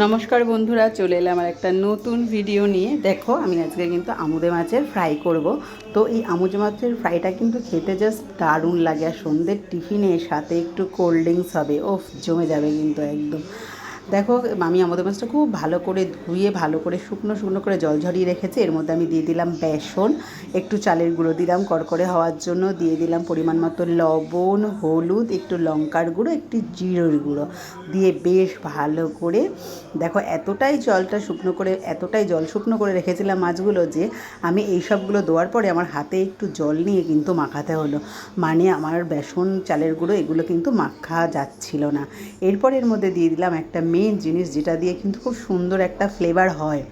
নমস্কার বন্ধুরা, চলে এলাম আমার একটা নতুন ভিডিও নিয়ে। দেখো, আমি আজকে কিন্তু আমুদে মাছের ফ্রাই করব। তো এই আমুদে মাছের ফ্রাইটা কিন্তু খেতে জাস্ট দারুণ লাগে। আর সন্ধ্যের টিফিনে সাথে একটু কোল্ড ড্রিঙ্কস হবে, ওফ জমে যাবে কিন্তু একদম। দেখো, আমি আমুদে মাছটা খুব ভালো করে ধুয়ে ভালো করে শুকনো শুকনো করে জল ঝরিয়ে রেখেছি। এর মধ্যে আমি দিয়ে দিলাম বেসন, একটু চালের গুঁড়ো দিলাম কড়কড়ে হওয়ার জন্য, দিয়ে দিলাম পরিমাণ মতো লবণ, হলুদ, একটু লঙ্কার গুঁড়ো, একটু জিরের গুঁড়ো দিয়ে বেশ ভালো করে দেখো এতটাই জলটা শুকনো করে, এতটাই জল শুকনো করে রেখেছিলাম মাছগুলো যে আমি এই সবগুলো দেওয়ার পরে আমার হাতে একটু জল নিয়ে কিন্তু মাখাতে হলো। মানে আমার বেসন, চালের গুঁড়ো এগুলো কিন্তু মাখা যাচ্ছিল না। এরপর এর মধ্যে দিয়ে দিলাম একটা মেন জিনিস, যেটা দিয়ে কিন্তু খুব সুন্দর একটা ফ্লেভার হয়।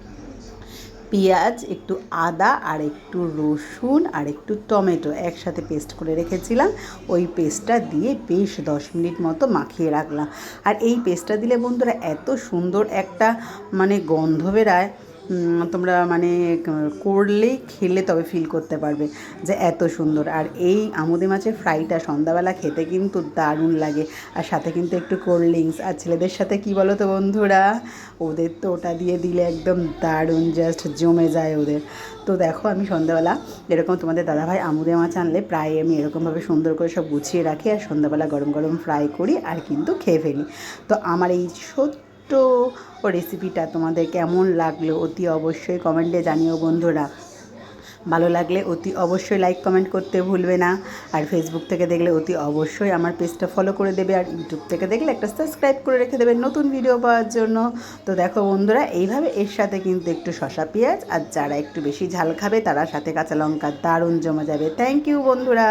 পেঁয়াজ, একটু আদা আর একটু রসুন আর একটু টমেটো একসাথে পেস্ট করে রেখেছিলাম। ওই পেস্টটা দিয়ে বেশ 10 মিনিট মতো মাখিয়ে রাখলাম। আর এই পেস্টটা দিলে বন্ধুরা এত সুন্দর একটা গন্ধ বেরায়, তোমরা করলেই খেলে তবে ফিল করতে পারবে যে এত সুন্দর। আর এই আমুদে মাছের ফ্রাইটা সন্ধ্যাবেলা খেতে কিন্তু দারুণ লাগে। আর সাথে কিন্তু একটু কোল্ড ড্রিঙ্কস। আর ছেলেদের সাথে কি বলো তো বন্ধুরা, ওদের তো ওটা দিয়ে দিলে একদম দারুণ, জাস্ট জমে যায় ওদের। তো দেখো, আমি সন্ধ্যাবেলা এরকম তোমাদের দাদাভাই আমুদে মাছ আনলে প্রায় আমি এরকমভাবে সুন্দর করে সব গুছিয়ে রাখি আর সন্ধ্যাবেলা গরম গরম ফ্রাই করি আর কিন্তু খেয়ে ফেলি। তো আমার এই ছোট্ট রেসিপিটা তোমাদের কেমন লাগলো অতি অবশ্যই কমেন্টে জানিও বন্ধুরা। ভালো লাগলে অতি অবশ্যই লাইক কমেন্ট করতে ভুলবে না। আর ফেসবুক থেকে দেখলে অতি অবশ্যই আমার পেজটা ফলো করে দেবে। আর ইউটিউব থেকে দেখলে একটা সাবস্ক্রাইব করে রেখে দেবে নতুন ভিডিও পাওয়ার জন্য। তো দেখো বন্ধুরা, এইভাবে এর সাথে কিন্তু একটু শসা পেঁয়াজ, আর যারা একটু বেশি ঝাল খাবে তারা সাথে কাঁচা লঙ্কা, দারুণ জমে যাবে। থ্যাংক ইউ বন্ধুরা।